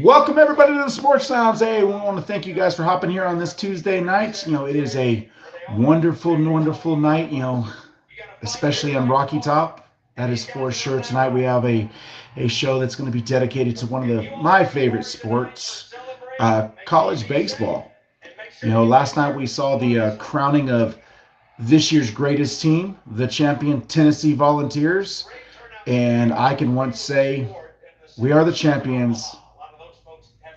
Welcome everybody to the Sports Sounds. Hey, we want to thank you guys for hopping here on this Tuesday night. It is a wonderful, wonderful night. Especially on Rocky Top. That is for sure. Tonight we have a show that's going to be dedicated to one of my favorite sports, college baseball. Last night we saw the crowning of this year's greatest team, the champion Tennessee Volunteers, and I can once say we are the champions.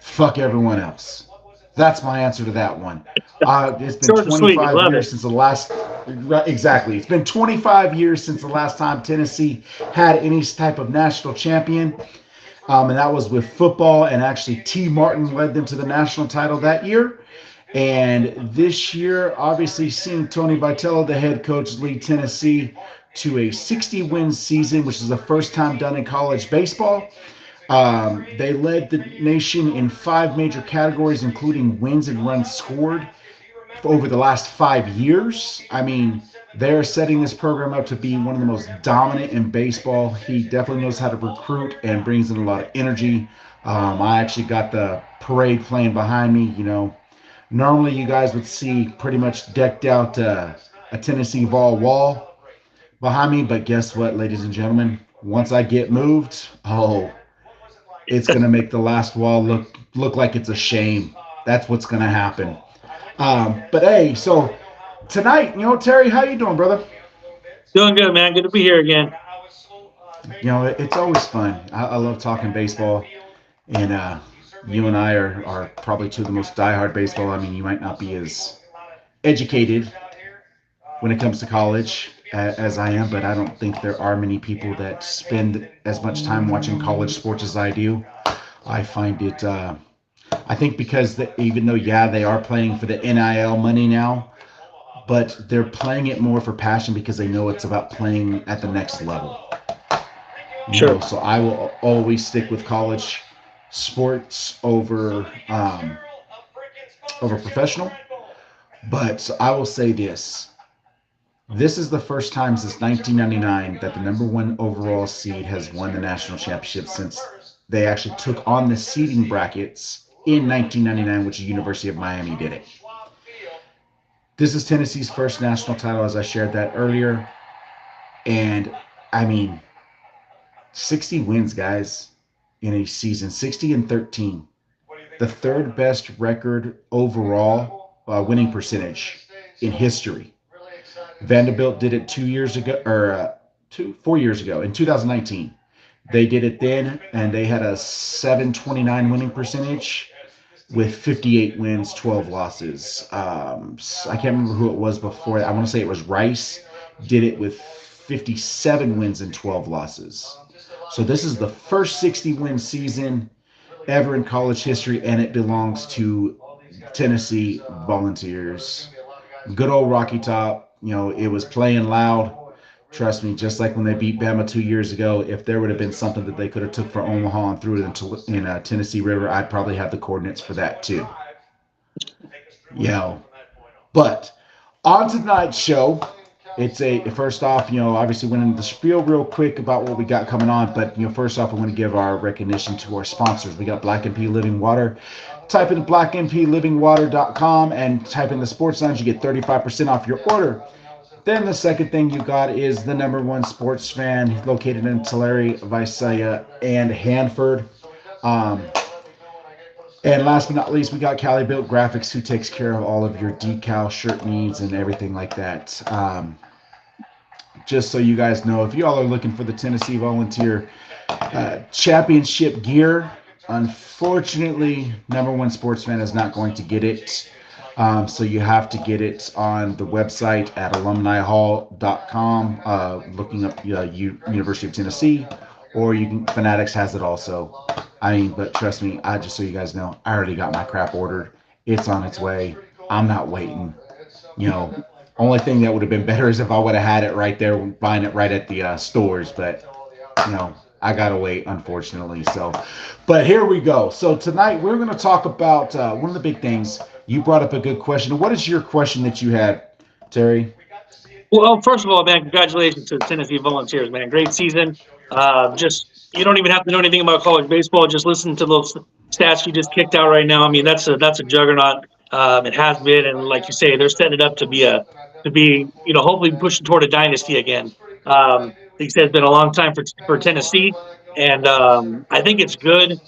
Fuck everyone else. That's my answer to that one. It's been Short and sweet. 25 Love years it. since the last. Exactly. It's been 25 years since the last time Tennessee had any type of national champion. And that was with football. And actually, T. Martin led them to the national title that year. And this year, obviously, seeing Tony Vitello, the head coach, lead Tennessee to a 60-win season, which is the first time done in college baseball. They led the nation in 5 major categories, including wins and runs scored over the last 5 years. I mean, they're setting this program up to be one of the most dominant in baseball. He definitely knows how to recruit and brings in a lot of energy. I actually got the parade playing behind me. Normally you guys would see pretty much decked out a Tennessee Vol wall behind me, but guess what, ladies and gentlemen? Once I get moved, it's going to make the last wall look like it's a shame. That's what's going to happen. But hey, so tonight, Terry, how you doing, brother? Doing good, man. Good to be here again. It's always fun. I love talking baseball, and you and I are probably two of the most diehard baseball. I mean, you might not be as educated when it comes to college as I am, but I don't think there are many people that spend as much time watching college sports as I do. I find it, I think because even though, yeah, they are playing for the NIL money now, but they're playing it more for passion because they know it's about playing at the next level. Sure. So I will always stick with college sports over professional. But I will say this. This is the first time since 1999 that the number 1 overall seed has won the national championship since they actually took on the seeding brackets in 1999, which the University of Miami did it. This is Tennessee's first national title, as I shared that earlier. And, I mean, 60 wins, guys, in a season, 60-13. The 3rd best record overall winning percentage in history. Vanderbilt did it 4 years ago in 2019. They did it then, and they had a 729 winning percentage with 58 wins, 12 losses. I can't remember who it was before. I want to say it was Rice. Did it with 57 wins and 12 losses. So this is the first 60-win season ever in college history, and it belongs to Tennessee Volunteers. Good old Rocky Top. It was playing loud. Trust me, just like when they beat Bama 2 years ago, if there would have been something that they could have took for Omaha and threw it in Tennessee River, I'd probably have the coordinates for that too. But on tonight's show, it's first off, obviously went into the spiel real quick about what we got coming on, but first off, I want to give our recognition to our sponsors. We got Black MP Living Water. Type in blackmplivingwater.com and type in the sports sounds. You get 35% off your order. Then the second thing you got is the number 1 sports fan located in Tulare, Visalia, and Hanford. And last but not least, we got Cali Built Graphics, who takes care of all of your decal shirt needs and everything like that. Just so you guys know, if y'all are looking for the Tennessee Volunteer championship gear, unfortunately, number 1 sports fan is not going to get it. So you have to get it on the website at alumnihall.com, looking up University of Tennessee, or Fanatics has it also. But trust me, just so you guys know, I already got my crap ordered. It's on its way. I'm not waiting. Only thing that would have been better is if I would have had it right there, buying it right at the stores. But, I got to wait, unfortunately. But here we go. So tonight we're going to talk about one of the big things. You brought up a good question. What is your question that you had, Terry? Well, first of all, man, congratulations to the Tennessee Volunteers, man. Great season. You don't even have to know anything about college baseball. Just listen to those stats you just kicked out right now. I mean, that's a juggernaut. It has been, and like you say, they're setting it up to be hopefully pushing toward a dynasty again. Like you said, it's been a long time for Tennessee, and I think it's good.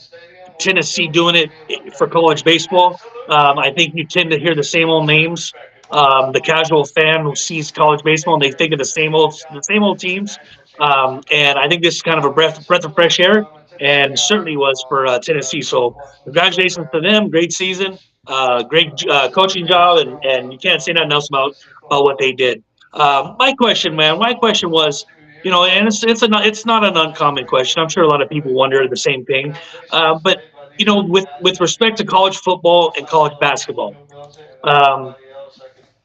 Tennessee doing it for college baseball. I think you tend to hear the same old names. The casual fan who sees college baseball and they think of the same old teams. And I think this is kind of a breath of fresh air, and certainly was for Tennessee. So congratulations to them. Great season, great coaching job, and you can't say nothing else about what they did. My question, man, my question was, and it's not an uncommon question. I'm sure a lot of people wonder the same thing. But with respect to college football and college basketball, um,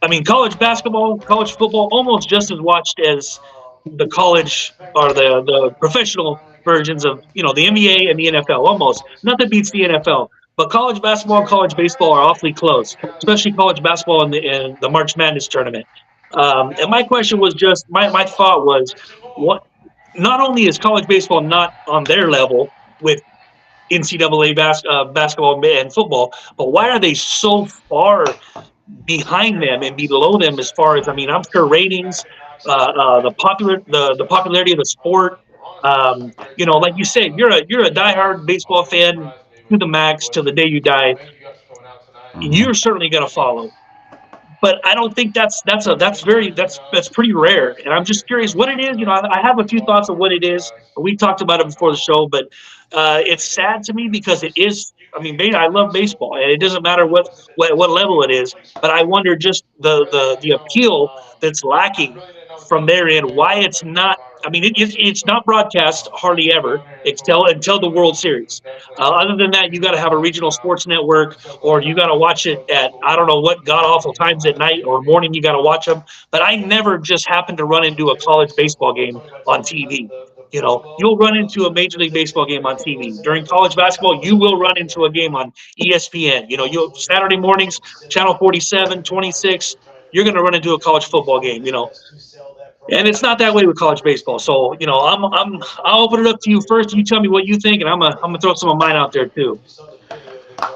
I mean, college basketball, college football, almost just as watched as the college or the professional versions of the NBA and the NFL. Almost nothing beats the NFL. But college basketball and college baseball are awfully close, especially college basketball in the March Madness tournament. And my question was just my thought was what. Not only is college baseball not on their level with NCAA basketball and football, but why are they so far behind them and below them as far as, I mean, I'm sure ratings, the popularity of the sport. Like you said, you're a diehard baseball fan to the max till the day you die. Mhm. You're certainly going to follow. But I don't think that's pretty rare. And I'm just curious what it is. I have a few thoughts of what it is. We talked about it before the show, but it's sad to me because it is. I mean, I love baseball, and it doesn't matter what level it is. But I wonder just the appeal that's lacking from their end. Why it's not. I mean, it's not broadcast hardly ever until the World Series. Other than that, you got to have a regional sports network, or you got to watch it at I don't know what god awful times at night or morning. You got to watch them. But I never just happen to run into a college baseball game on TV. You'll run into a Major League Baseball game on TV. During college basketball, you will run into a game on ESPN. You Saturday mornings, channel 47, 26, you're going to run into a college football game. And it's not that way with college baseball. So, I'll open it up to you first. You tell me what you think, and I'm gonna throw some of mine out there too.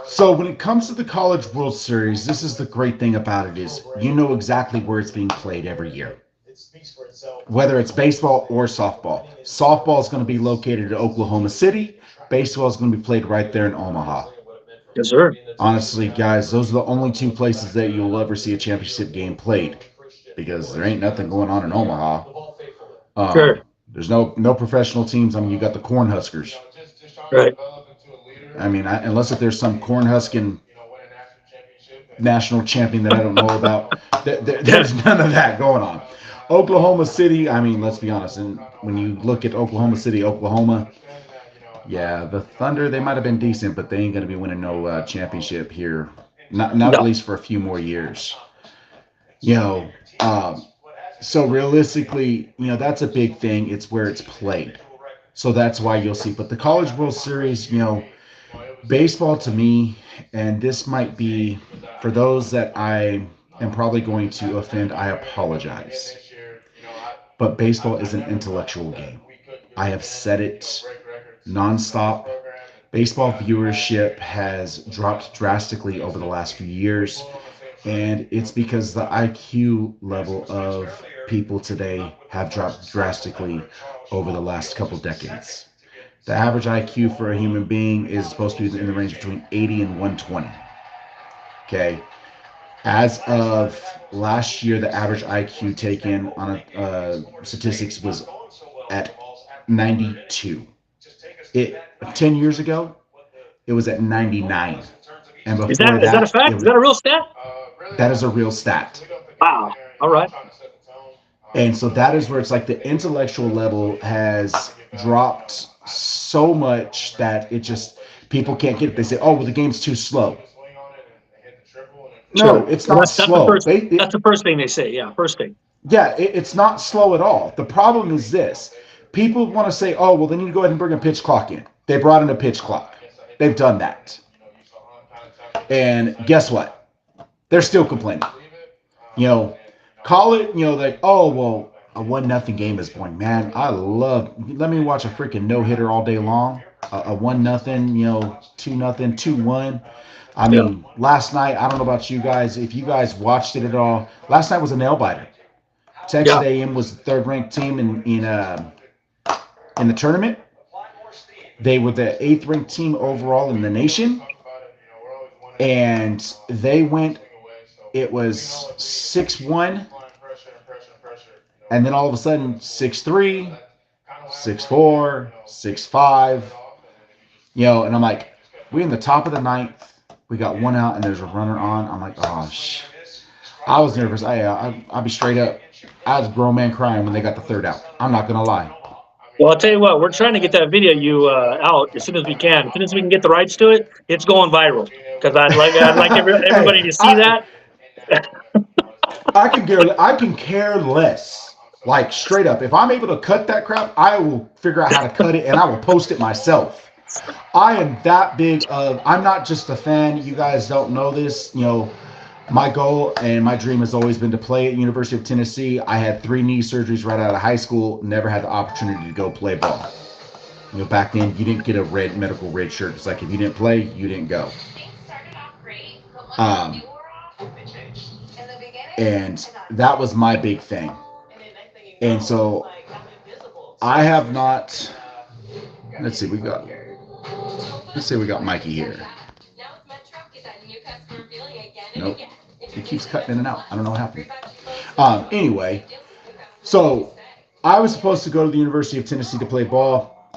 So when it comes to the College World Series, this is the great thing about it is you know exactly where it's being played every year. Whether it's baseball or softball. Softball is going to be located in Oklahoma City. Baseball is going to be played right there in Omaha. Yes, sir. Honestly, guys, those are the only two places that you'll ever see a championship game played because there ain't nothing going on in Omaha. Sure. There's no professional teams. I mean, you got the Cornhuskers. Right. I mean, unless if there's some Cornhusking national champion that I don't know about, there's none of that going on. Oklahoma City, I mean, let's be honest. And when you look at Oklahoma City, Oklahoma, yeah, the Thunder, they might have been decent, but they ain't going to be winning no championship here. Not No. at least for a few more years. You know, so realistically, that's a big thing. It's where it's played. So that's why you'll see. But the College World Series, baseball to me, and this might be for those that I am probably going to offend, I apologize. But baseball is an intellectual game. I have said it nonstop. Baseball viewership has dropped drastically over the last few years, and it's because the IQ level of people today have dropped drastically over the last couple decades. The average IQ for a human being is supposed to be in the range between 80 and 120. Okay. As of last year, the average IQ taken on statistics was at 92. 10 years ago, it was at 99. And Is before that a that, fact? Is that a real stat? that is a real stat. Wow. All right. And so that is where it's like the intellectual level has dropped so much that it just people can't get it. They say, "Oh, well, the game's too slow." No, Sure. it's Well, not that's the slow. first. That's the first thing they say. Yeah, first thing. Yeah, it's not slow at all. The problem is this: people want to say, "Oh, well, they need to go ahead and bring a pitch clock in." They brought in a pitch clock. They've done that, and guess what? They're still complaining. Call it. Like, oh, well, a 1-0 game is boring. Man, I love. Let me watch a freaking no hitter all day long. A 1-0, 2-0, 2-1. I Yeah. mean, last night, I don't know about you guys. If you guys watched it at all, last night was a nail biter. Texas Yeah. A&M was the third ranked team in the tournament. They were the eighth ranked team overall in the nation, and they went. It was 6-1, and then all of a sudden 6-3, 6-4, 6-5. And I'm like, we're in the top of the ninth. We got one out, and there's a runner on. I'm like, oh sh. I was nervous. I'll be straight up. I was a grown man crying when they got the third out. I'm not gonna lie. Well, I'll tell you what, we're trying to get that video you out as soon as we can. As soon as we can get the rights to it, it's going viral. Because I'd like Hey, everybody to see that. I can care less. Like straight up, if I'm able to cut that crap, I will figure out how to cut it and I will post it myself. I am that big of. I'm not just a fan. You guys don't know this. My goal and my dream has always been to play at University of Tennessee. I had 3 knee surgeries right out of high school. Never had the opportunity to go play ball. Back then you didn't get a medical red shirt. It's like if you didn't play, you didn't go. Um, and that was my big thing. And so I have not. Let's see, we got Mikey here. Nope. He keeps cutting in and out. I don't know what happened. Anyway, so I was supposed to go to the University of Tennessee to play ball.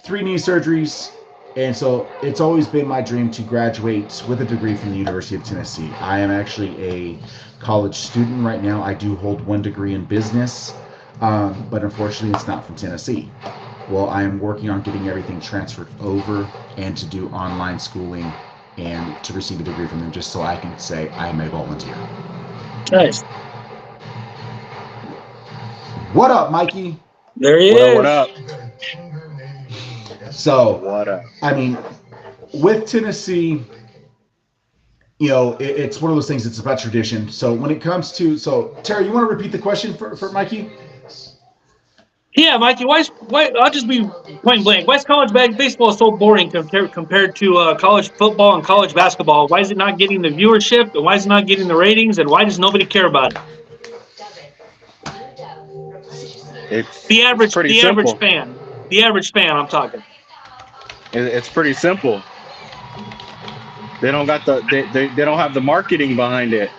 3 knee surgeries. And so it's always been my dream to graduate with a degree from the University of Tennessee. I am actually a college student right now. I do hold 1 degree in business, but unfortunately it's not from Tennessee. Well, I am working on getting everything transferred over and to do online schooling and to receive a degree from them just so I can say I am a volunteer. Nice. What up, Mikey? There he is. What up? So, What up? I mean, with Tennessee, it's one of those things. It's about tradition. So when it comes to, Terry, you want to repeat the question for Mikey? Yeah, Mikey. Why? I'll just be point blank. Why is college baseball so boring compared to college football and college basketball? Why is it not getting the viewership? And why is it not getting the ratings? And why does nobody care about it? It's The average simple. fan. The average fan. I'm talking. It's pretty simple. They don't got they don't have the marketing behind it.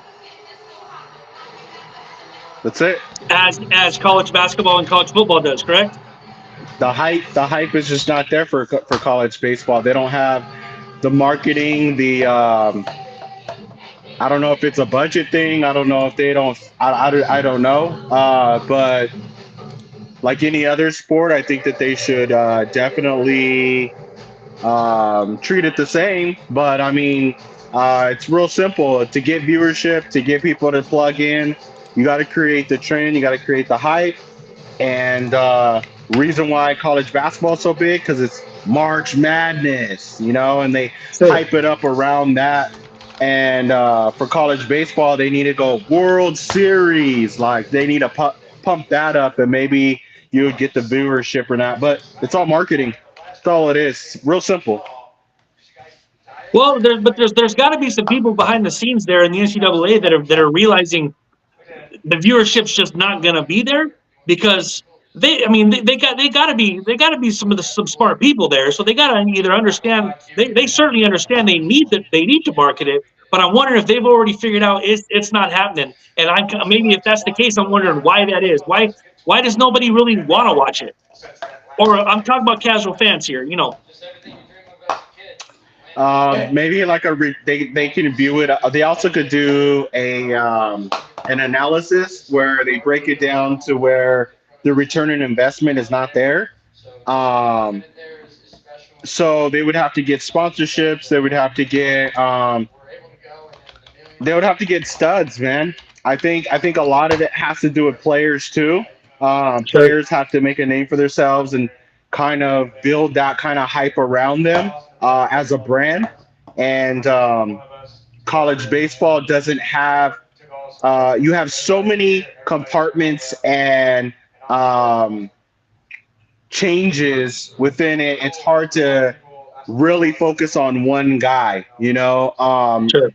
That's it. As college basketball and college football does, correct? The hype is just not there for college baseball. They don't have the marketing. I don't know if it's a budget thing. I don't know if they don't. I don't know. But like any other sport, I think that they should definitely treat it the same. But I mean, it's real simple to get viewership, to get people to plug in. You got to create the trend. You got to create the hype. And reason why college basketball is so big because it's March Madness, and they hype it up around that. And for college baseball, they need to go World Series. Like they need to pump that up, and maybe you would get the viewership or not. But it's all marketing. That's all it is. Real simple. Well, there's got to be some people behind the scenes there in the NCAA that are realizing the viewership's just not going to be there because they got to be some smart people there. So they got to either understand they certainly understand they need to market it. But I'm wondering if they've already figured out it's not happening. And maybe if that's the case, I'm wondering why that is. Why does nobody really want to watch it? Or I'm talking about casual fans here. Maybe like they can view it. They also could do an analysis where they break it down to where the return on investment is not there. So they would have to get sponsorships. They would have to get studs, man. I think a lot of it has to do with players too. Sure. Players have to make a name for themselves and kind of build that kind of hype around them as a brand. And college baseball doesn't have. You have so many compartments and um, changes within it, it's hard to really focus on one guy. Sure.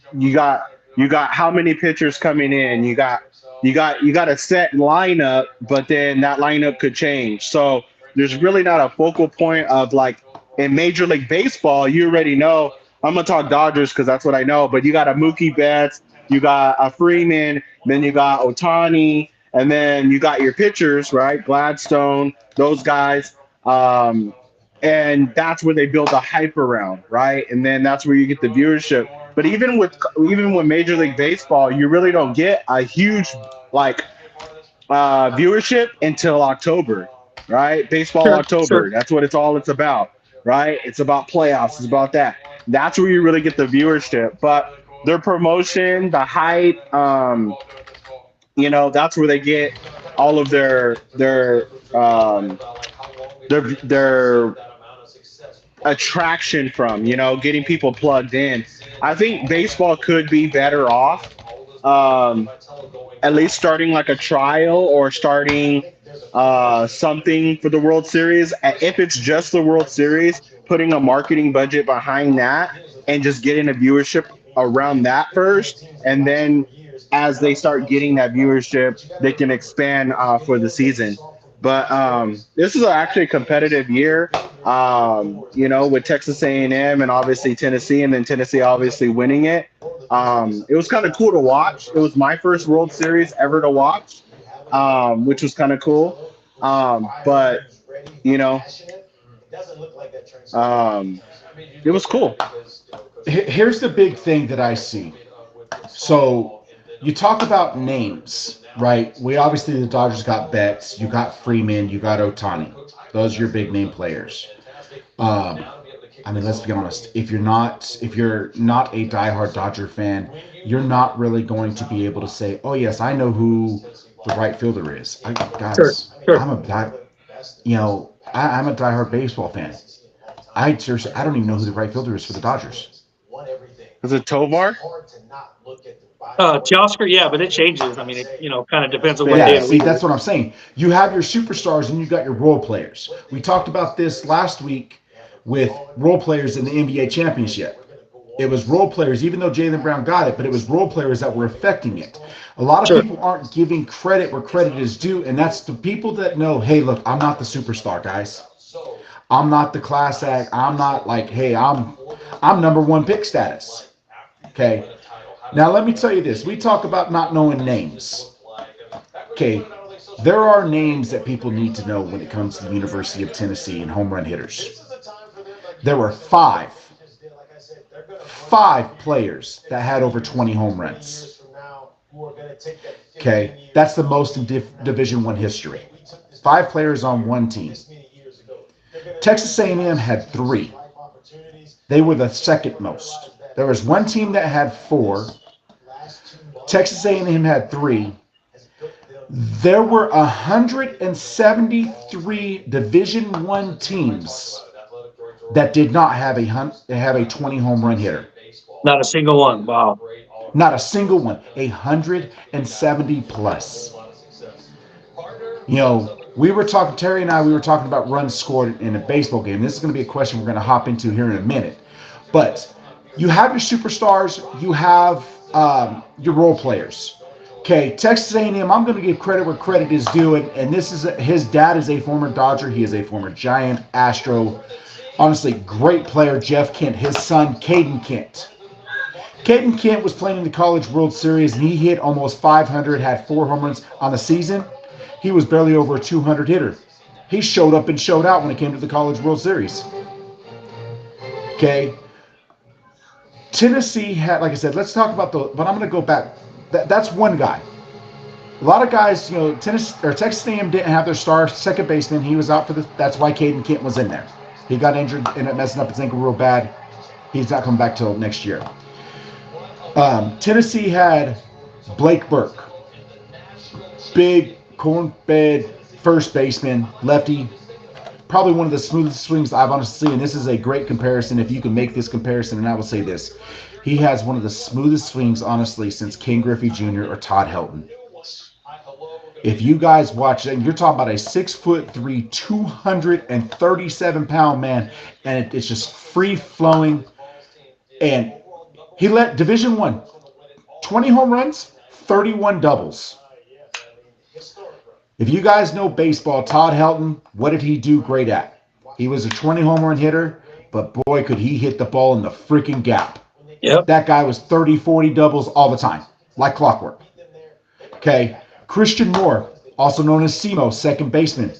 You got how many pitchers coming in. You got a set lineup, but then that lineup could change. So there's really not a focal point of like in Major League Baseball. You already know. I'm gonna talk Dodgers because that's what I know. But you got a Mookie Betts, you got a Freeman, then you got Otani, and then you got your pitchers, right? Gladstone, those guys. Um, and that's where they build the hype around, right? And then that's where you get the viewership. But even with Major League Baseball, you really don't get a huge like viewership until October, right? Baseball Sure. Sure. October. That's what it's about, right? It's about playoffs. It's about that. That's where you really get the viewership. But their promotion, the hype, that's where they get all of their attraction from, getting people plugged in. I think baseball could be better off, um, at least starting like a trial or starting something for the World Series. If it's just the World Series, putting a marketing budget behind that and just getting a viewership around that first. And then as they start getting that viewership, they can expand for the season. But this is actually a competitive year, with Texas A&M and M and obviously Tennessee, and then Tennessee obviously winning it. It was kind of cool to watch. It was my first World Series ever to watch, which was kind of cool. But you know, um, it was cool. Here's the big thing that I see. So you talk about names, right? We obviously the Dodgers got Betts, you got Freeman, you got Otani. Those are your big name players. Um, I mean, let's be honest. If you're not a diehard Dodger fan, you're not really going to be able to say, "Oh yes, I know who the right fielder is." Sure. Guys, Sure. I'm a diehard baseball fan. I don't even know who the right fielder is for the Dodgers. Was it Tovar? Teoscar, yeah, but it changes. I mean, it kind of depends on what day Yeah, of the see, week it that's is. what I'm saying. You have your superstars and you got your role players. We talked about this last week with role players in the NBA championship. It was role players, even though Jalen Brown got it, but it was role players that were affecting it. A lot of Sure. people aren't giving credit where credit is due, and that's the people that know, hey, look, I'm not the superstar, guys. I'm not the class act. I'm not like, hey, I'm number one pick status. Okay. Now let me tell you this. We talk about not knowing names. Okay. There are names that people need to know when it comes to the University of Tennessee and home run hitters. There were five players that had over 20 home runs. Okay, that's the most in Division One history. Five players on one team. Texas A&M had three. They were the second most. There was one team that had four. Texas A&M had three. There were 173 Division One teams that did not have a 20 home run hitter. Not a single one. Wow. Not a single one. 170 plus. We were talking, Terry and I, we were talking about runs scored in a baseball game. This is going to be a question we're going to hop into here in a minute. But you have your superstars, you have your role players. Okay, Texas A&M, I'm going to give credit where credit is due, and this is his dad is a former Dodger. He is a former Giant, Astro. Honestly, great player, Jeff Kent. His son, Caden Kent. Caden Kent was playing in the College World Series, and he hit almost 500, had 4 home runs on the season. He was barely over a 200 hitter. He showed up and showed out when it came to the College World Series. Okay. Tennessee had, like I said, let's talk about but I'm going to go back. That's one guy. A lot of guys, Texas A&M didn't have their star second baseman. He was out for that's why Caden Kent was in there. He got injured, ended up messing up his ankle real bad. He's not coming back till next year. Tennessee had Blake Burke, big corn-fed first baseman, lefty, probably one of the smoothest swings I've honestly seen. And this is a great comparison. If you can make this comparison, and I will say this, he has one of the smoothest swings, honestly, since Ken Griffey Jr. or Todd Helton. If you guys watch it, you're talking about a 6'3", 237-pound man, and it's just free flowing. And he led Division I, 20 home runs, 31 doubles. If you guys know baseball, Todd Helton, what did he do great at? He was a 20 home run hitter, but boy, could he hit the ball in the freaking gap. Yep. That guy was 30, 40 doubles all the time, like clockwork. Okay. Christian Moore, also known as SEMO, second baseman.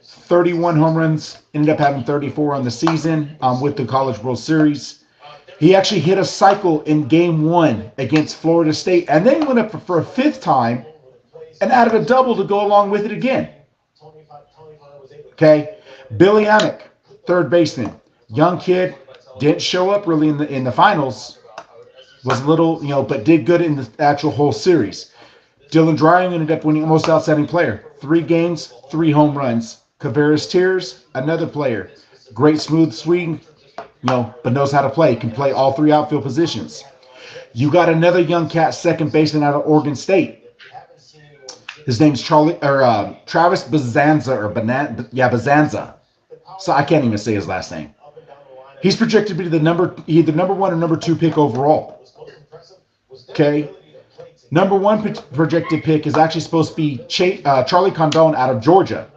31 home runs, ended up having 34 on the season with the College World Series. He actually hit a cycle in Game 1 against Florida State, and then went up for a fifth time and added a double to go along with it again. Okay. Billy Amick, third baseman. Young kid, didn't show up really in the finals. Was a little, but did good in the actual whole series. Dylan Drying ended up winning most outstanding player. 3 games, 3 home runs. Kavaris Tears, another player. Great smooth swing, but knows how to play. Can play all 3 outfield positions. You got another young cat, second baseman out of Oregon State. His name's Travis Bazanza Bazanza. So I can't even say his last name. He's projected to be either number 1 or number 2 pick overall. Okay. Number 1 projected pick is actually supposed to be Charlie Condon out of Georgia.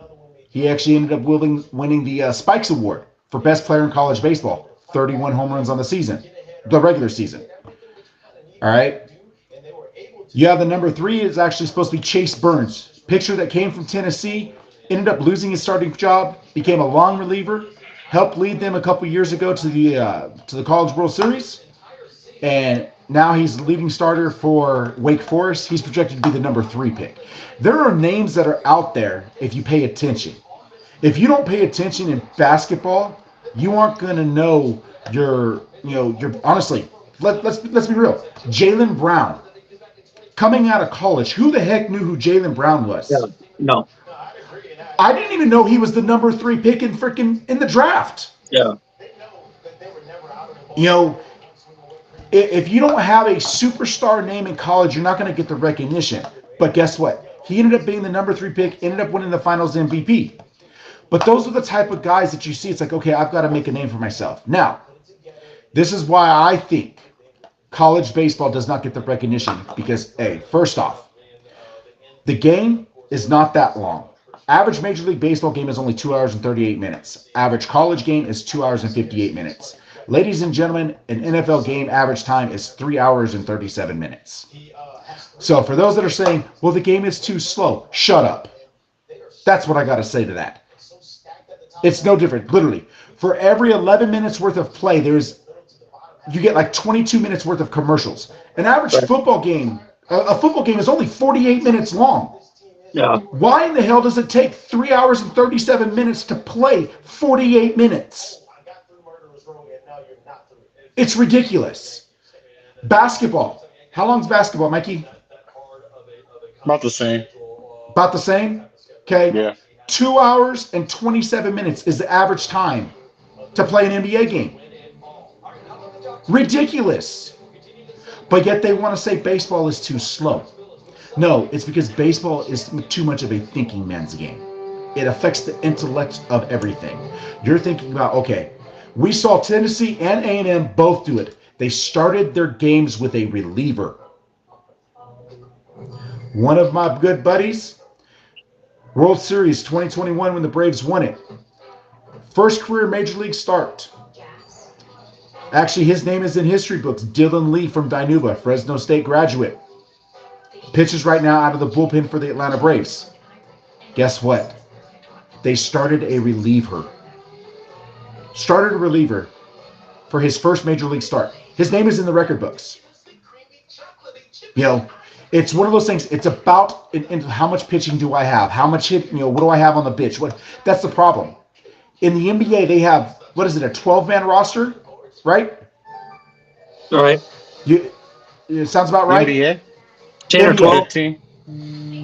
He actually ended up winning the Spikes Award for best player in college baseball. 31 home runs on the regular season. All right. You have the number 3 is actually supposed to be Chase Burns, pitcher that came from Tennessee, ended up losing his starting job, became a long reliever, helped lead them a couple years ago to the College World Series, and now he's the leading starter for Wake Forest. He's projected to be the number 3 pick. There are names that are out there if you pay attention. If you don't pay attention in basketball, you aren't going to know your honestly, let's be real. Jaylen Brown, coming out of college, who the heck knew who Jaylen Brown was? Yeah, no. I didn't even know he was the number 3 pick in the draft. Yeah. If you don't have a superstar name in college, you're not going to get the recognition. But guess what? He ended up being the number 3 pick, ended up winning the finals MVP. But those are the type of guys that you see. It's like, okay, I've got to make a name for myself. Now, this is why I think college baseball does not get the recognition because, first off, the game is not that long. Average Major League Baseball game is only 2 hours and 38 minutes. Average college game is 2 hours and 58 minutes. Ladies and gentlemen, an NFL game average time is 3 hours and 37 minutes. So for those that are saying, well, the game is too slow, shut up. That's what I got to say to that. It's no different. Literally, for every 11 minutes worth of play, you get like 22 minutes worth of commercials. An average football game, a football game is only 48 minutes long. Yeah. Why in the hell does it take 3 hours and 37 minutes to play 48 minutes? It's ridiculous. Basketball. How long's basketball, Mikey? About the same. About the same? Okay. Yeah. 2 hours and 27 minutes is the average time to play an NBA game. Ridiculous. But yet they want to say baseball is too slow. No, it's because baseball is too much of a thinking man's game. It affects the intellect of everything. You're thinking about, okay, we saw Tennessee and A&M both do it. They started their games with a reliever. One of my good buddies, World Series 2021 when the Braves won it. First career Major League start. Actually, his name is in history books. Dylan Lee from Dinuba, Fresno State graduate. Pitches right now out of the bullpen for the Atlanta Braves. Guess what? They started a reliever. Started a reliever for his first Major League start. His name is in the record books. It's one of those things. It's about how much pitching do I have? How much hit? What do I have on the bench? That's the problem. In the NBA, they have a 12-man roster, right? All right. It sounds about right. NBA? 10 or 12? 15.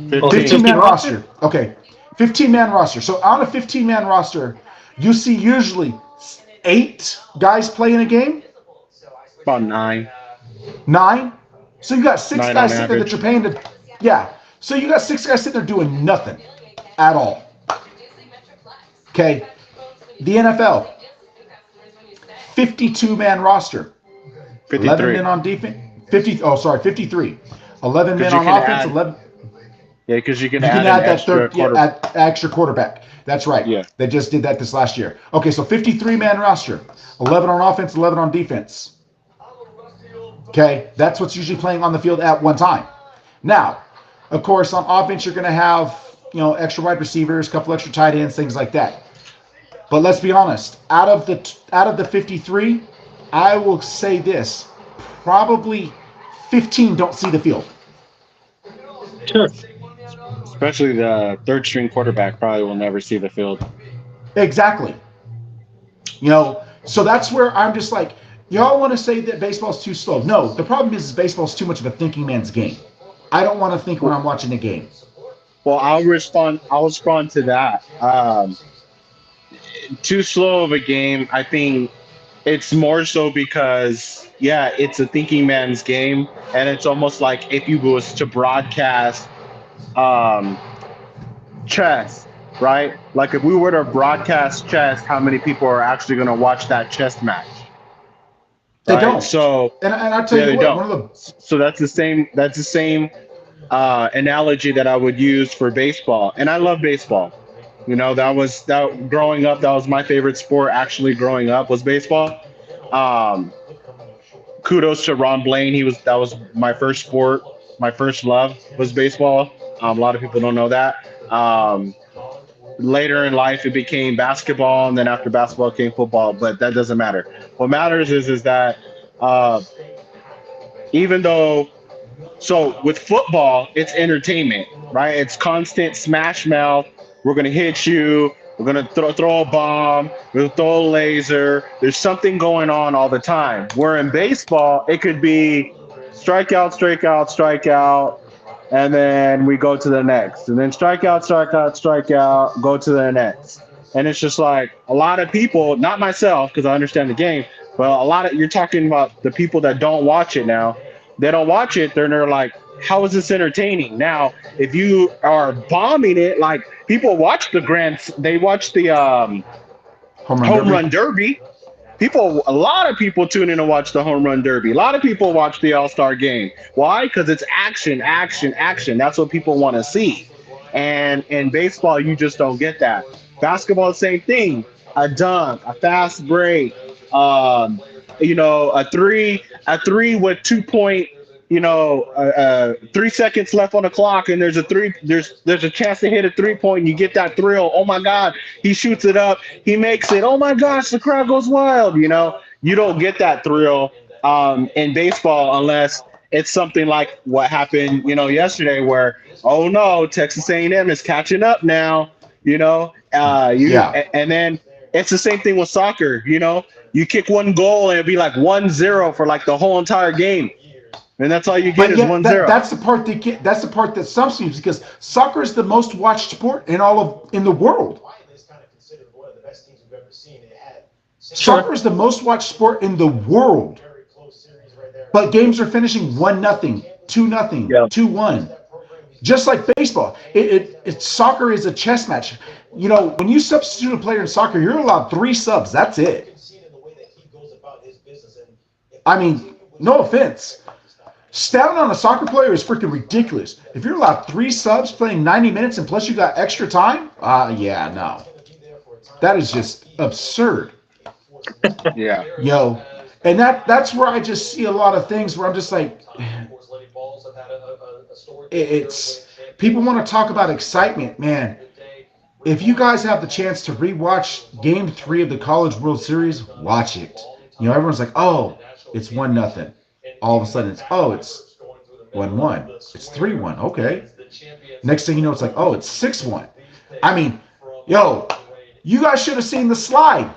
15-man roster. Okay. 15-man roster. So on a 15-man roster, you see usually 8 guys playing a game? About 9. 9? So you got 6 9 guys on sitting there that average. you're paying to. Yeah. So you got 6 guys sitting there doing nothing at all. Okay. The NFL, 52-man roster. 53. 11 men on defense. 53. 11 men 'Cause you on can offense. add- 11. Yeah, because you can You add can an add that extra quarter. extra quarterback. That's right. Yeah. They just did that this last year. Okay, so 53-man roster. 11 on offense, 11 on defense. Okay, that's what's usually playing on the field at one time. Now, of course, on offense, you're going to have, extra wide receivers, a couple extra tight ends, things like that. But let's be honest. Out of the 53, I will say this: probably 15 don't see the field. Sure. Especially the third string quarterback probably will never see the field. Exactly. So that's where I'm just like, y'all want to say that baseball's too slow. No, the problem is baseball's too much of a thinking man's game. I don't want to think when I'm watching the game. Well, I'll respond to that. Too slow of a game. I think it's more so because, yeah, it's a thinking man's game, and it's almost like if you was to broadcast chess, right? Like if we were to broadcast chess, how many people are actually going to watch that chess match? They Right? don't. So And I'll tell Yeah, you they what, don't. one of the So that's the same analogy that I would use for baseball. And I love baseball. That growing up, that was my favorite sport. Actually, growing up was baseball. Um, Kudos to Ron Blaine. That was my first sport. My first love was baseball. A lot of people don't know that. Later in life, it became basketball, and then after basketball came football. But that doesn't matter. What matters is that uh, even though so with football, it's entertainment, right? It's constant smash mouth. We're gonna hit you. We're gonna throw a bomb. We'll throw a laser. There's something going on all the time. Where in baseball, it could be strikeout, strikeout, strikeout, and then we go to the next, and then strikeout, strikeout, strikeout, go to the next. And it's just like a lot of people, not myself, because I understand the game, but you're talking about the people that don't watch it now. They don't watch it, they're like, how is this entertaining? Now, if you are bombing it, like people watch they watch the home run home derby. run derby. A lot of people tune in to watch the home run derby. A lot of people watch the All-Star game. Why? Because it's action, action, action. That's what people want to see. And in baseball, you just don't get that. Basketball, the same thing. A dunk, a fast break, a three with 2 point, 3 seconds left on the clock, and there's a chance to hit a 3 point, and you get that thrill. Oh my God, he shoots it up, he makes it. Oh my gosh, the crowd goes wild. You don't get that thrill in baseball unless it's something like what happened, yesterday, where oh no, Texas A&M is catching up now. Yeah. And then it's the same thing with soccer. You kick one goal and it'd be like 1-0 for like the whole entire game. And that's all you get But is yet, 1-0. that's the part that stumps me, because soccer is the most watched sport in the world. Soccer is the most watched sport in the world. But games are finishing 1-0, 2-0, Yeah. 2-1. Just like baseball. Soccer is a chess match. When you substitute a player in soccer, you're allowed 3 subs. That's it. I mean, no offense. Stats on a soccer player is freaking ridiculous. If you're allowed 3 subs playing 90 minutes and plus you got extra time, yeah, no. That is just absurd. Yeah. And that's where I just see a lot of things where I'm just like, it's people want to talk about excitement, man. If you guys have the chance to rewatch Game 3 of the College World Series, watch it. Everyone's like, oh, it's 1-0. All of a sudden, it's 1-1. It's 3-1. Okay. Next thing you know, it's like, oh, it's 6-1. I mean, you guys should have seen the slide.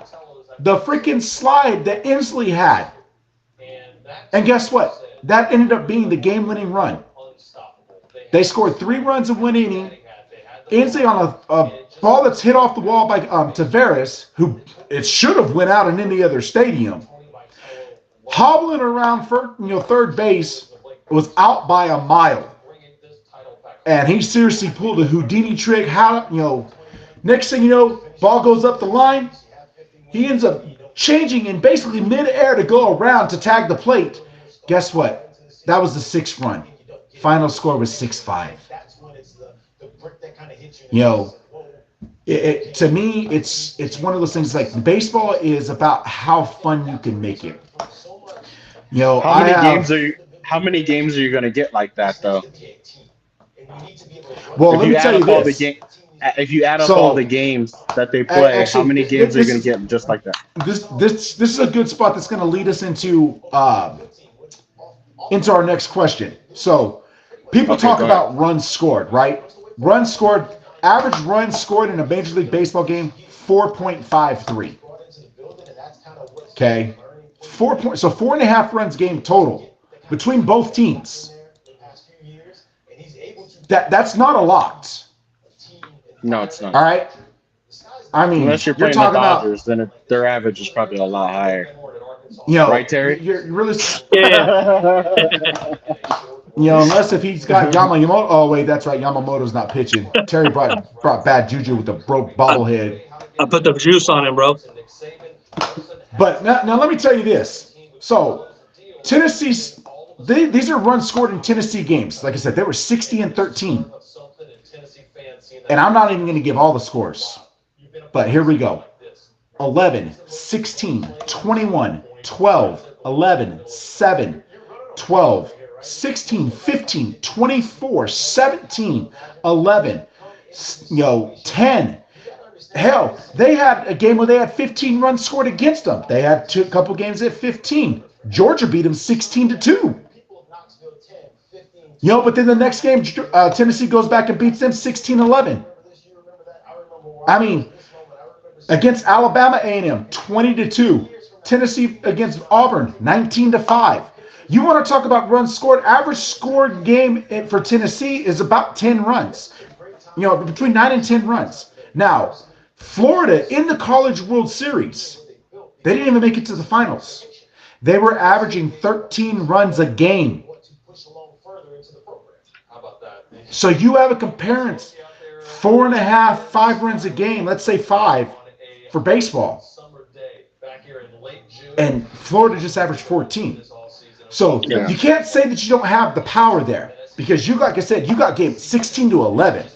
The freaking slide that Inslee had. And guess what? That ended up being the game-winning run. They scored 3 runs in 1 inning. Inslee on a ball that's hit off the wall by Tavares, who it should have went out in any other stadium. Hobbling around third base, was out by a mile. and he seriously pulled a Houdini trick. Next thing you know, ball goes up the line. He ends up changing in basically midair to go around to tag the plate. Guess what? That was the 6th run. Final score was 6-5. To me, it's one of those things like baseball is about how fun you can make it. How many games are you going to get like that though? Well, let me tell you this. If you add up all the games that they play, how many games are you going to get just like that? This is a good spot that's going to lead us into our next question. So, people talk about runs scored, right? Runs scored, average runs scored in a Major League Baseball game, 4.53. Okay, 4.5 runs game total between both teams. That's not a lot. No, it's not. All right. I mean, unless you're playing the Dodgers, then their average is probably a lot higher. Right, Terry? You're really. Yeah. Unless if he's got Yamamoto. Oh wait, that's right. Yamamoto's not pitching. Terry brought bad juju with the broke bobblehead. I put the juice on him, bro. But now let me tell you this. So Tennessee's these are runs scored in Tennessee games. Like I said, they were 60-13. And I'm not even going to give all the scores. But here we go. 11, 16, 21, 12, 11, 7, 12, 16, 15, 24, 17, 11, 10. Hell, they had a game where they had 15 runs scored against them. They had a couple games at 15. Georgia beat them 16-2. But then the next game, Tennessee goes back and beats them 16-11. I mean, against Alabama A&M, 20-2. Tennessee against Auburn, 19-5. You want to talk about runs scored? Average scored game for Tennessee is about 10 runs. Between 9 and 10 runs. Now, Florida in the College World Series, they didn't even make it to the finals. They were averaging 13 runs a game. So you have a comparison, 4.5, 5 runs a game. Let's say 5 for baseball. And Florida just averaged 14. So you can't say that you don't have the power there because like I said, you got game 16-11.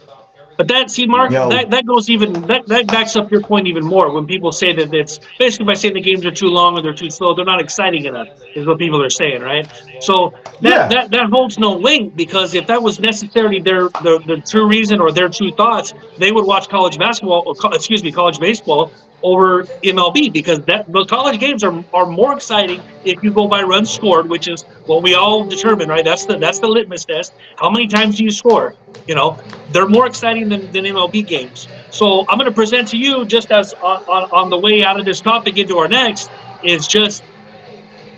But Mark, that goes that backs up your point even more when people say that it's basically by saying the games are too long or they're too slow, they're not exciting enough, is what people are saying, right? So that holds no link because if that was necessarily their true reason or their true thoughts, they would watch college baseball over MLB because the college games are more exciting if you go by runs scored, which is what we all determine, right? That's the litmus test. How many times do you score? They're more exciting than MLB games. So I'm going to present to you just as on the way out of this topic into our next is just,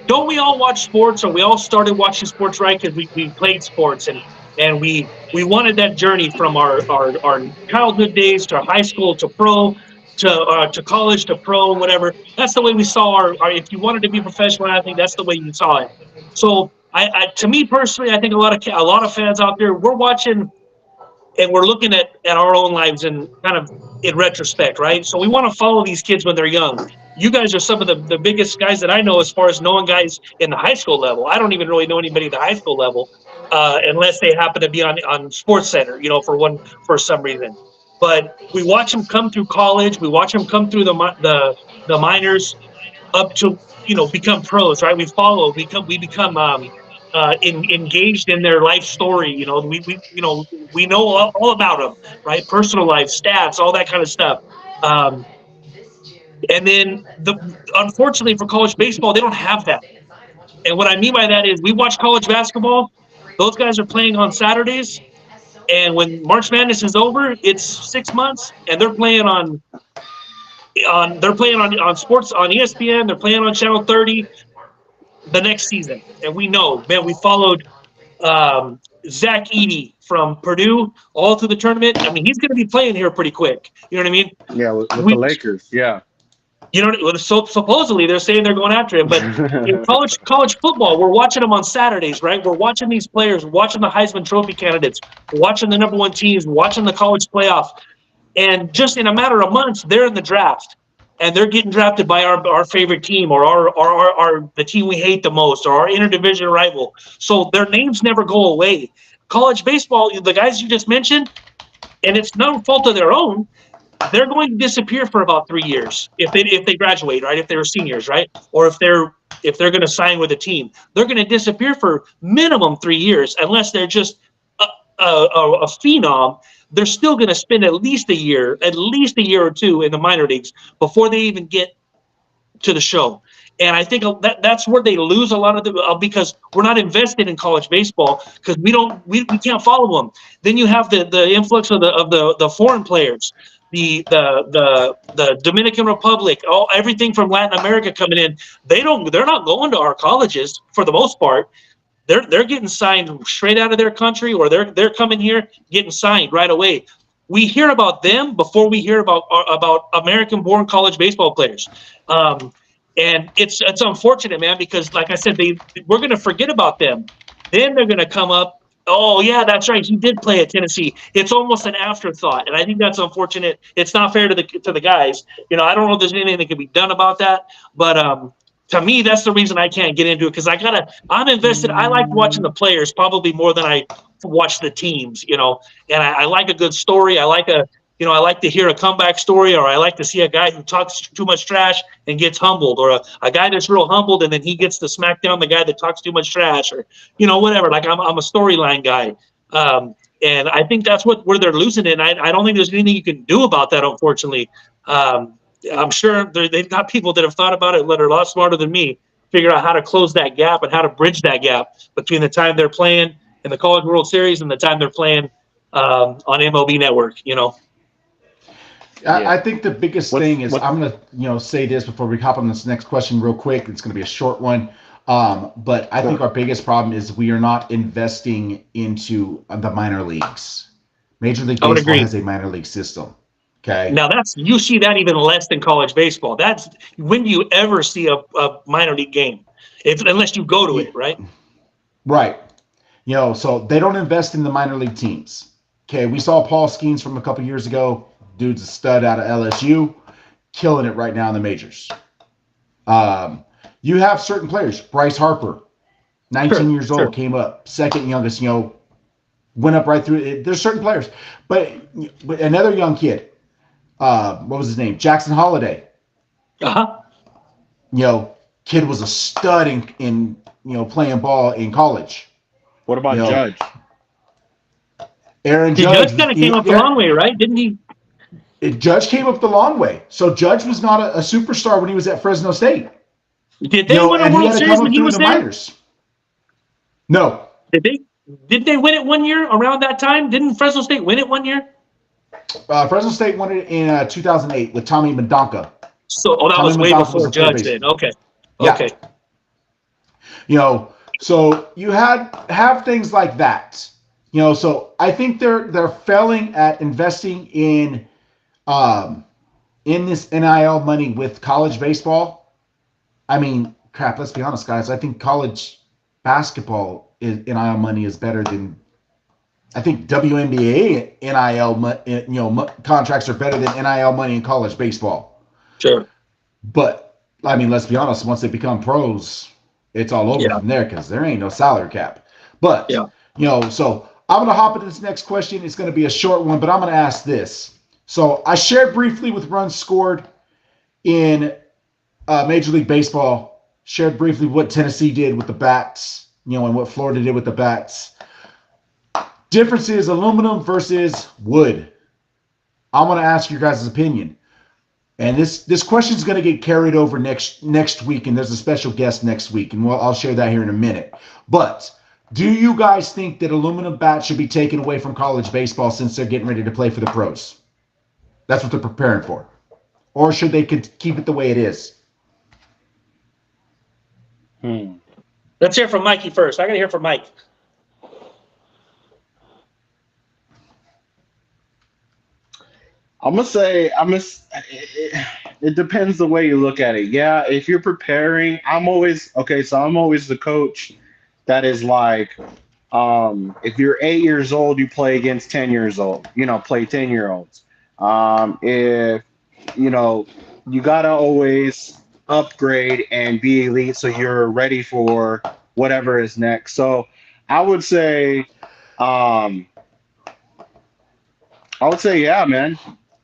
don't we all watch sports, or we all started watching sports, right? Because we played sports and we wanted that journey from our childhood days to high school to pro to college to pro, whatever. That's the way we saw our if you wanted to be a professional athlete, that's the way you saw it. So I to me personally, I think a lot of fans out there, we're watching and we're looking at our own lives and kind of in retrospect, right? So we want to follow these kids when they're young. You guys are some of the biggest guys that I know as far as knowing guys in the high school level. I don't even really know anybody at the high school level unless they happen to be on Sports Center, for some reason. But we watch them come through college. We watch them come through the minors up to become pros, right? We become engaged in their life story. We know all about them, right? Personal life, stats, all that kind of stuff. And then unfortunately for college baseball, they don't have that. And what I mean by that is we watch college basketball. Those guys are playing on Saturdays. And when March Madness is over, it's 6 months, and they're playing on sports on ESPN. They're playing on Channel 30 the next season. And we know, man, we followed Zach Edey from Purdue all through the tournament. I mean, he's going to be playing here pretty quick. You know what I mean? Yeah, with the Lakers. Yeah. You know, so supposedly they're saying they're going after him, but in college football, we're watching them on Saturdays, right? We're watching these players, we're watching the Heisman Trophy candidates, we're watching the number one teams, we're watching the college playoff, and just in a matter of months, they're in the draft, and they're getting drafted by our favorite team or our the team we hate the most or our interdivision rival. So their names never go away. College baseball, the guys you just mentioned, and it's no fault of their own, they're going to disappear for about 3 years if they graduate, right? If they're seniors, right? Or if they're going to sign with a team, they're going to disappear for minimum 3 years unless they're just a phenom. They're still going to spend at least a year or two in the minor leagues before they even get to the show. And I think that's where they lose a lot of the because we're not invested in college baseball because we can't follow them. Then you have the influx of the foreign players, the Dominican Republic, everything from Latin America coming in. They're not going to our colleges for the most part. They're getting signed straight out of their country, or they're coming here getting signed right away. We hear about them before we hear about American-born college baseball players. And it's unfortunate, man, because like I said, we're going to forget about them. Then they're going to come up. Oh yeah, that's right. He did play at Tennessee. It's almost an afterthought, and I think that's unfortunate. It's not fair to the guys. You know, I don't know if there's anything that can be done about that, but to me, that's the reason I can't get into it because I'm invested. I like watching the players probably more than I watch the teams. You know, and I like a good story. I like to hear a comeback story, or I like to see a guy who talks too much trash and gets humbled, or a guy that's real humbled and then he gets to smack down the guy that talks too much trash, or whatever. Like I'm a storyline guy, and I think that's where they're losing it. And I don't think there's anything you can do about that, unfortunately. I'm sure they've got people that have thought about it that are a lot smarter than me, figure out how to close that gap and how to bridge that gap between the time they're playing in the College World Series and the time they're playing on MLB Network. I think the biggest thing is I'm going to say this before we hop on this next question real quick. It's going to be a short one. But I think our biggest problem is we are not investing into the minor leagues. Major League Baseball has a minor league system. Okay. Now you see that even less than college baseball. That's when do you ever see a minor league game, unless you go to it, right? Right. So they don't invest in the minor league teams. Okay. We saw Paul Skeens from a couple years ago. Dude's a stud out of LSU, killing it right now in the majors. You have certain players. Bryce Harper, 19 years old, came up, second youngest, went up right through it. There's certain players. But another young kid, what was his name? Jackson Holiday. Uh-huh. Kid was a stud in playing ball in college. What about Judge? Aaron Judge. Judge kind of came up the long way, right? Didn't he? Judge came up the long way. So Judge was not a superstar when he was at Fresno State. Did they win a World Series when he was there? Minors. No. Did they win it 1 year around that time? Didn't Fresno State win it 1 year? Fresno State won it in 2008 with Tommy Mendonca. So that was way before Judge then. Okay. Yeah. Okay. So you have things like that. So I think they're failing at investing in this NIL money with college baseball. I mean, crap, let's be honest, guys. I think college basketball NIL money is better than I think WNBA NIL contracts are better than NIL money in college baseball. Sure. But I mean, let's be honest, once they become pros, it's all over from there because there ain't no salary cap. But so I'm going to hop into this next question. It's going to be a short one, but I'm going to ask this. So I shared briefly with runs scored in Major League Baseball, shared briefly what Tennessee did with the bats, and what Florida did with the bats. Difference is aluminum versus wood. I'm going to ask your guys' opinion. And this question is going to get carried over next week, and there's a special guest next week, and I'll share that here in a minute. But do you guys think that aluminum bats should be taken away from college baseball since they're getting ready to play for the pros? That's what they're preparing for. Or should they keep it the way it is? Let's hear from Mikey first. I got to hear from Mike. I'm gonna say it depends the way you look at it. Yeah, if you're preparing, I'm always okay. So I'm always the coach that is like, if you're 8 years old, you play against 10 years old. Play 10-year-olds. If you know, you gotta always upgrade and be elite so you're ready for whatever is next. So I would say, um, yeah, man.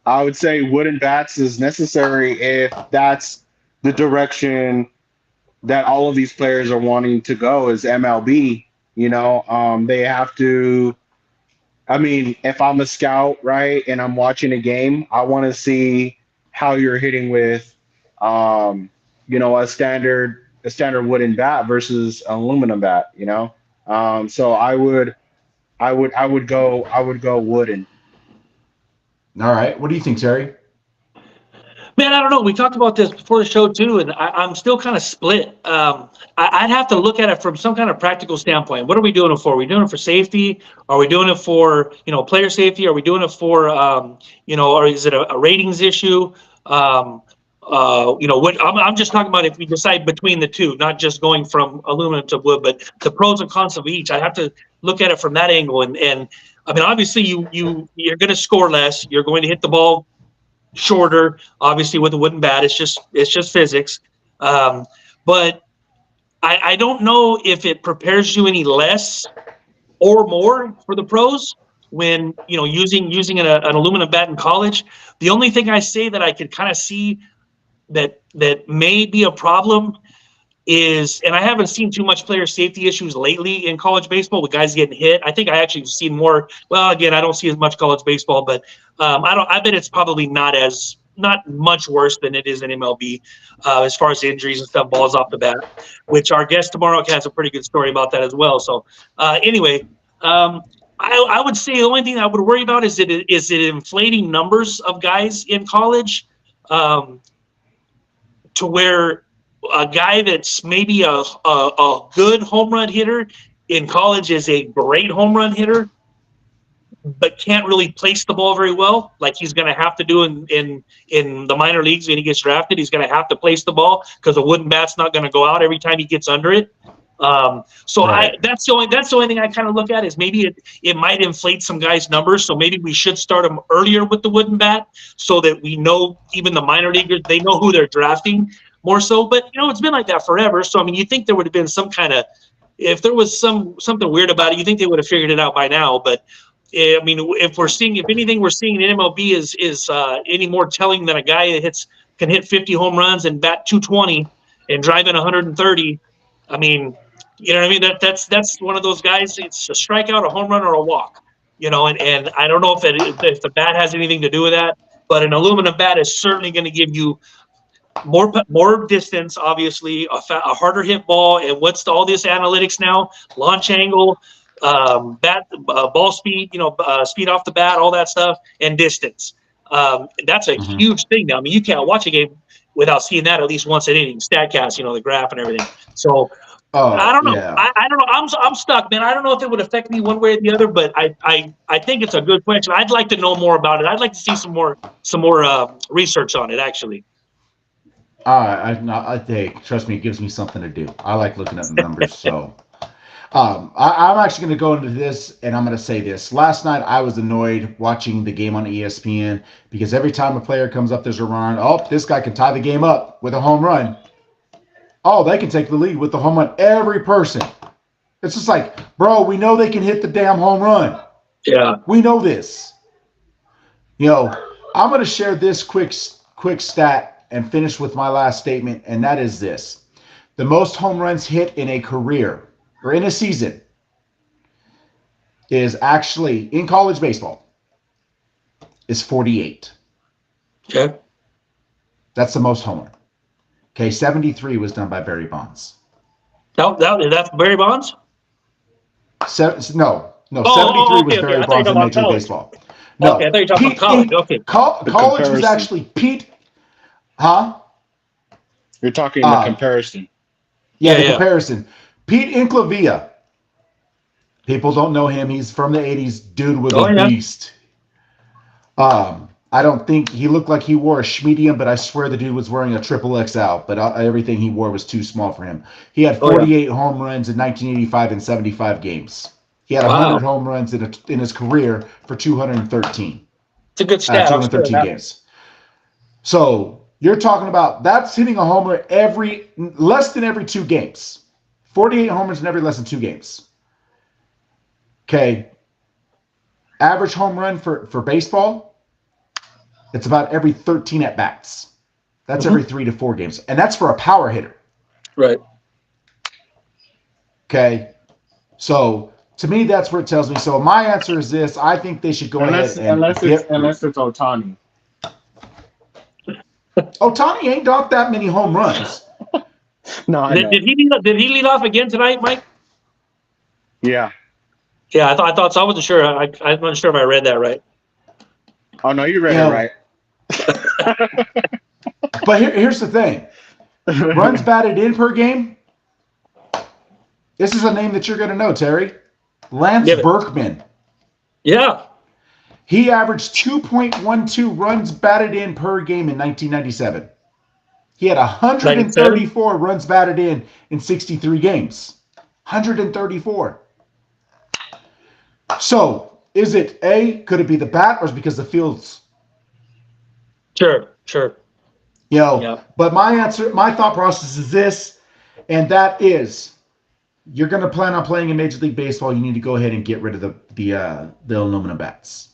I would say wooden bats is necessary if that's the direction that all of these players are wanting to go is MLB. They have to. I mean, if I'm a scout, right, and I'm watching a game, I want to see how you're hitting with, a standard wooden bat versus an aluminum bat. So I would go wooden. All right. What do you think, Terry? Man, I don't know. We talked about this before the show too, and I'm still kind of split. I'd have to look at it from some kind of practical standpoint. What are we doing it for? Are we doing it for safety? Are we doing it for player safety? Are we doing it for or is it a ratings issue? I'm just talking about if we decide between the two, not just going from aluminum to wood, but the pros and cons of each. I have to look at it from that angle, and I mean, obviously, you're going to score less. You're going to hit the ball shorter, obviously, with a wooden bat. It's just physics. But I don't know if it prepares you any less or more for the pros when using an aluminum bat in college. The only thing I say that I could kind of see that may be a problem is, and I haven't seen too much player safety issues lately in college baseball with guys getting hit. I think I actually seen more. Well, again, I don't see as much college baseball, but I bet it's probably not much worse than it is in MLB as far as injuries and stuff, balls off the bat. Which our guest tomorrow has a pretty good story about that as well. So anyway, I would say the only thing I would worry about is it inflating numbers of guys in college to where a guy that's maybe a good home run hitter in college is a great home run hitter, but can't really place the ball very well, like he's going to have to do in the minor leagues when he gets drafted. He's going to have to place the ball because a wooden bat's not going to go out every time he gets under it. Right. That's the only thing I kind of look at is maybe it might inflate some guys' numbers. So maybe we should start them earlier with the wooden bat so that we know even the minor leaguers, they know who they're drafting more so. But it's been like that forever. So I mean, you think there would have been some kind of, if there was something weird about it, you think they would have figured it out by now. But I mean, if anything we're seeing in MLB is any more telling than a guy that can hit 50 home runs and bat 220 and drive in 130. I mean, you know what I mean? That's one of those guys. It's a strikeout, a home run, or a walk. And I don't know if the bat has anything to do with that. But an aluminum bat is certainly going to give you more distance, obviously, a harder hit ball, and what's all this analytics now? Launch angle, bat, ball speed, speed off the bat, all that stuff, and distance. That's a huge thing now. I mean, you can't watch a game without seeing that at least once an inning. Statcast, the graph and everything. So I don't know. Yeah. I don't know. I'm stuck, man. I don't know if it would affect me one way or the other, but I think it's a good question. I'd like to know more about it. I'd like to see some more research on it, actually. I think, trust me, it gives me something to do. I like looking at the numbers. So I'm actually going to go into this, and I'm going to say this. Last night, I was annoyed watching the game on ESPN because every time a player comes up, there's a run. Oh, this guy can tie the game up with a home run. Oh, they can take the lead with the home run. Every person. It's just like, bro, we know they can hit the damn home run. Yeah. We know this. I'm going to share this quick stat and finish with my last statement, and that is this. The most home runs hit in a career or in a season is actually, in college baseball, is 48. Okay. That's the most homer. Okay, 73 was done by Barry Bonds. That's Barry Bonds? No, 73 was Barry Bonds in Major League Baseball. No, okay, I thought you were talking about college. Okay. College was actually Pete. Huh? You're talking the comparison. Yeah, the comparison. Pete Inclavia. People don't know him. He's from the 80s. Dude was a beast. I don't think he looked like he wore a medium, but I swear the dude was wearing a triple XL. But everything he wore was too small for him. He had 48 home runs in 1985 in 75 games. He had 100 home runs in his career for 213. It's a good stat. 213 games. So you're talking about that's hitting a homer less than every 2 games. 48 homers in every less than 2 games. Okay. Average home run for baseball, it's about every 13 at bats. That's every 3 to 4 games. And that's for a power hitter. Right. Okay. So to me, that's where it tells me. So my answer is this. I think they should go ahead and unless it's Ohtani. Ohtani ain't got that many home runs. No, did he lead off again tonight, Mike? Yeah. Yeah, I thought so. I wasn't sure. I wasn't sure if I read that right. Oh no, you read it right. But here's the thing: runs batted in per game. This is a name that you're going to know, Terry. Lance Berkman. Yeah. He averaged 2.12 runs batted in per game in 1997. He had 134 runs batted in 63 games. 134. So, is it could it be the bat, or is it because the field's? Sure. But my thought process is this, and that is, you're going to plan on playing in Major League Baseball, you need to go ahead and get rid of the aluminum bats.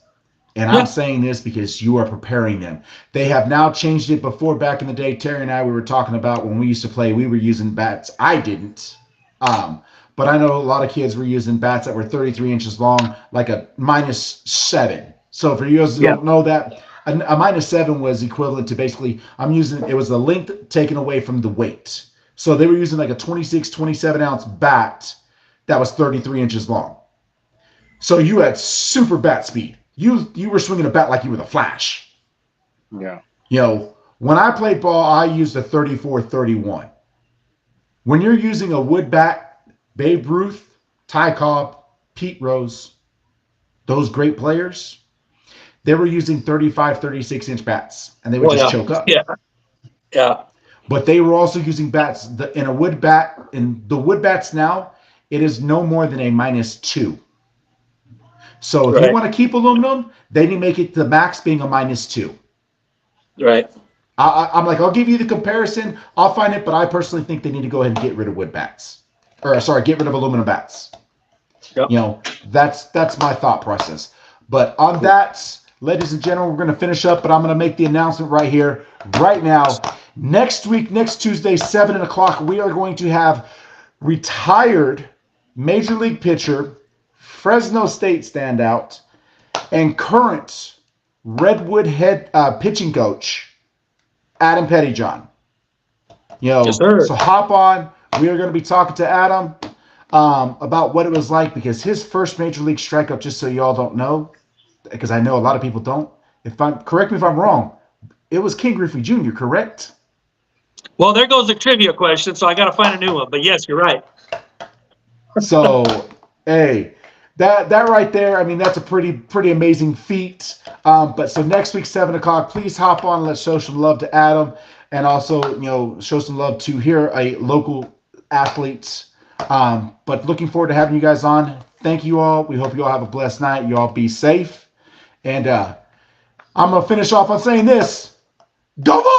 And I'm saying this because you are preparing them. They have now changed it. Before, back in the day, Terry and I, we were talking about when we used to play, we were using bats. I didn't. But I know a lot of kids were using bats that were 33 inches long, like a -7. So for you guys who don't know that, a -7 was equivalent to basically, it was the length taken away from the weight. So they were using like a 26, 27-ounce bat that was 33 inches long. So you had super bat speed. You were swinging a bat like you were the Flash. Yeah. When I played ball, I used a 34-31. When you're using a wood bat, Babe Ruth, Ty Cobb, Pete Rose, those great players, they were using 35, 36-inch bats, and they would just choke up. Yeah. But they were also using bats in a wood bat. In the wood bats now, it is no more than a -2. So if you want to keep aluminum, they need to make it the max being a -2. Right. I'm like, I'll give you the comparison. I'll find it, but I personally think they need to go ahead and get rid of wood bats. Get rid of aluminum bats. Yep. That's my thought process. But on that, ladies and gentlemen, we're going to finish up, but I'm going to make the announcement right here, right now. Next week, next Tuesday, 7 o'clock, we are going to have retired Major League pitcher, Fresno State standout, and current Redwood head pitching coach, Adam Pettyjohn. Yes, sir. So hop on. We are going to be talking to Adam about what it was like, because his first Major League strikeout, just so y'all don't know, because I know a lot of people don't. Correct me if I'm wrong, it was Ken Griffey Jr., correct? Well, there goes the trivia question, so I got to find a new one. But yes, you're right. So, hey, that right there, I mean, that's a pretty amazing feat. But so next week, 7 o'clock, please hop on. Let's show some love to Adam, and also, show some love to a local athletes. But looking forward to having you guys on. Thank you all. We hope you all have a blessed night. You all be safe. And I'm going to finish off on saying this. Go on!